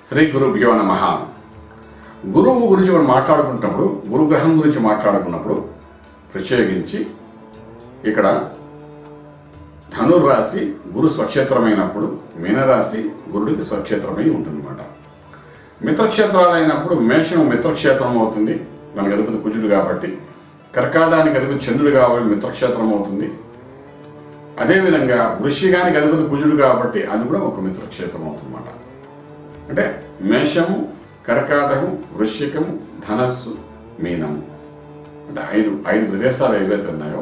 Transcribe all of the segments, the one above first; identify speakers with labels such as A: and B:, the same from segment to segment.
A: శ్రీ గురుభ్యో నమః. గురువు గురించి మనం మాట్లాడుకున్నప్పుడు, గురుగ్రహం గురించి మాట్లాడుకున్నప్పుడు ప్రత్యేకించి ఇక్కడ ధనుర్రాశి గురు స్వక్షేత్రమైనప్పుడు మీనరాశి గురుడికి స్వక్షేత్రమై ఉంటుందన్నమాట. మిత్రక్షేత్రాలైనప్పుడు మేషం మిత్రక్షేత్రం అవుతుంది, మనకి అధిపతి కుజుడు కాబట్టి. కర్కాటానికి అధిపతి చంద్రుడు కాబట్టి మిత్రక్షేత్రం అవుతుంది. అదేవిధంగా వృశ్చికానికి అధిపతి కుజుడు కాబట్టి అది కూడా ఒక మిత్రక్షేత్రం అవుతుందన్నమాట. అంటే మేషము, కర్కాటకము, వృశ్చికము, ధనస్సు, మీనము అంటే ఐదు ప్రదేశాలు ఏవైతే ఉన్నాయో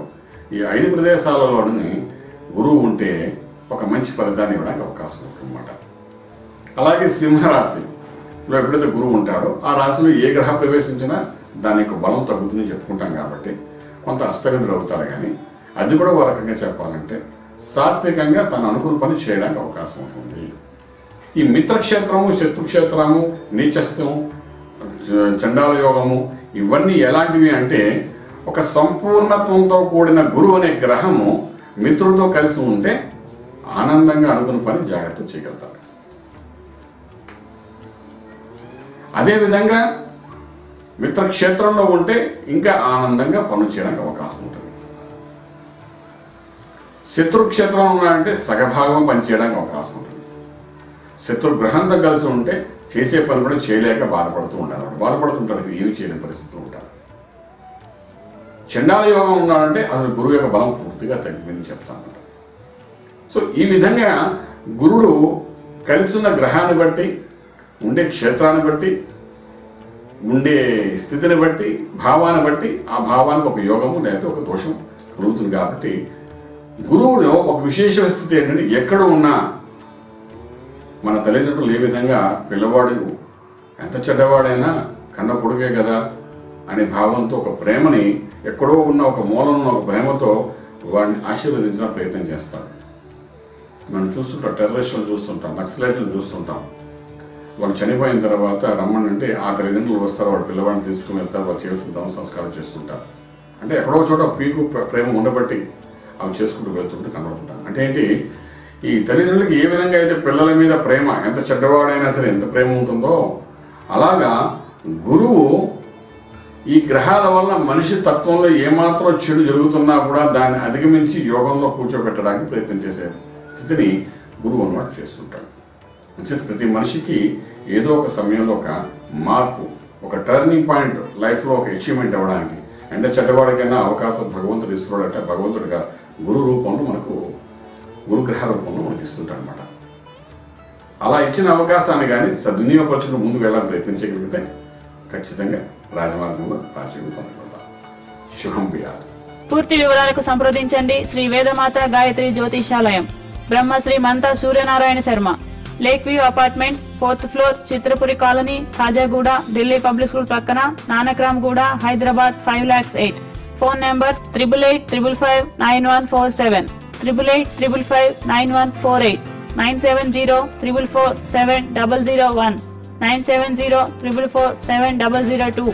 A: ఈ 5 ప్రదేశాలలోని గురువు ఉంటే ఒక మంచి ఫలితాన్ని ఇవ్వడానికి అవకాశం ఉంటుందన్నమాట. అలాగే సింహరాశిలో ఎప్పుడైతే గురువు ఉంటాడో ఆ రాశిలో ఏ గ్రహ ప్రవేశించినా దాని యొక్క బలం తగ్గుతుందని చెప్పుకుంటాం కాబట్టి కొంత అస్తగతులు అవుతారు. కానీ అది కూడా ఒక రకంగా చెప్పాలంటే సాత్వికంగా తన అనుకున్న పని చేయడానికి అవకాశం ఉంటుంది. ఈ మిత్రక్షేత్రము, శత్రుక్షేత్రము, నీచస్థము, చండాల యోగము ఇవన్నీ ఎలాంటివి అంటే ఒక సంపూర్ణత్వంతో కూడిన గురువు అనే గ్రహము మిత్రుడితో కలిసి ఉంటే ఆనందంగా అనుకున్న పని జాగ్రత్త చేయగలుగుతారు. అదేవిధంగా మిత్రక్షేత్రంలో ఉంటే ఇంకా ఆనందంగా పనులు చేయడానికి అవకాశం ఉంటుంది. శత్రుక్షేత్రంలో ఉన్నాయంటే సగభాగం పనిచేయడానికి అవకాశం ఉంటుంది. శత్రు గ్రహంతో కలిసి ఉంటే చేసే పని కూడా చేయలేక బాధపడుతూ ఉండాలి, బాధపడుతుంటారు, ఏమి చేయలేని పరిస్థితులు ఉంటారు. చండాల యోగం ఉన్నాడంటే అసలు గురువు యొక్క బలం పూర్తిగా తగ్గిపోయిందని చెప్తాను. సో ఈ విధంగా గురుడు కలిసి ఉన్న గ్రహాన్ని బట్టి, ఉండే క్షేత్రాన్ని బట్టి, ఉండే స్థితిని బట్టి, భావాన్ని బట్టి ఆ భావానికి ఒక యోగము లేదా ఒక దోషం కలుగుతుంది. కాబట్టి గురువులో ఒక విశేష స్థితి ఏంటంటే ఎక్కడ ఉన్నా మన తల్లిదండ్రులు ఏ విధంగా పిల్లవాడు ఎంత చెడ్డవాడైనా కన్న కొడుకే కదా అనే భావంతో ఒక ప్రేమని ఎక్కడో ఉన్న ఒక మూలం ఉన్న ఒక ప్రేమతో వాడిని ఆశీర్వదించిన ప్రయత్నం చేస్తారు. మనం చూస్తుంటాం, టెర్రరిస్టులను చూస్తుంటాం, నక్సలైట్లను చూస్తుంటాం. వాళ్ళు చనిపోయిన తర్వాత రమ్మనంటే ఆ తల్లిదండ్రులు వస్తారు, వాడు పిల్లవాడిని తీసుకుని వెళ్తారు, వాళ్ళు చేయాల్సిన ధర్మ సంస్కారం చేస్తుంటారు. అంటే ఎక్కడో చోట పీకు ప్రేమ ఉండబట్టి అవి చేసుకుంటూ వెళ్తుంటే కనబడుతుంటాం. అంటే ఏంటి, ఈ తల్లిదండ్రులకి ఏ విధంగా అయితే పిల్లల మీద ప్రేమ, ఎంత చెడ్డవాడైనా సరే ఎంత ప్రేమ ఉంటుందో అలాగా గురువు ఈ గ్రహాల వల్ల మనిషి తత్వంలో ఏమాత్రం చెడు జరుగుతున్నా కూడా దాన్ని అధిగమించి యోగంలో కూర్చోబెట్టడానికి ప్రయత్నం చేసే స్థితిని గురువు అన్నమాట చేస్తుంటాడు. అంచేత ప్రతి మనిషికి ఏదో ఒక సమయంలో ఒక మార్పు, ఒక టర్నింగ్ పాయింట్ లైఫ్లో ఒక అచీవ్మెంట్ అవ్వడానికి ఎంత చెడ్డవాడికైనా అవకాశం భగవంతుడు ఇస్తున్నాడంటే భగవంతుడిగా గురు రూపంలో మనకు గురుగ్రహ రూపంలో మనకి ఇస్తుంటాడు అనమాట. అలా ఇచ్చిన అవకాశాన్ని కానీ సద్వినియోగపరచుకుని ముందుకు వెళ్ళాలని ప్రయత్నించగలిగితే ఖచ్చితంగా రాజమార్గంలో రాజయోగం పొందగలుగుతాం. శుభం బియాదు.
B: పూర్తి వివరాలకు సంప్రదించండి Shri Vedamata Gayatri Jyotishalayam, Brahmasri Mantha Suryanarayana Sharma, lake view apartments, 4th floor, Chitrapuri colony, Khajaguda, Delhi public school పక్కన, నానక్రామ్గూడ, హైదరాబాద్ 5,08,000. Phone number 8885599147, 8885599148, 9704447001, 9704447002.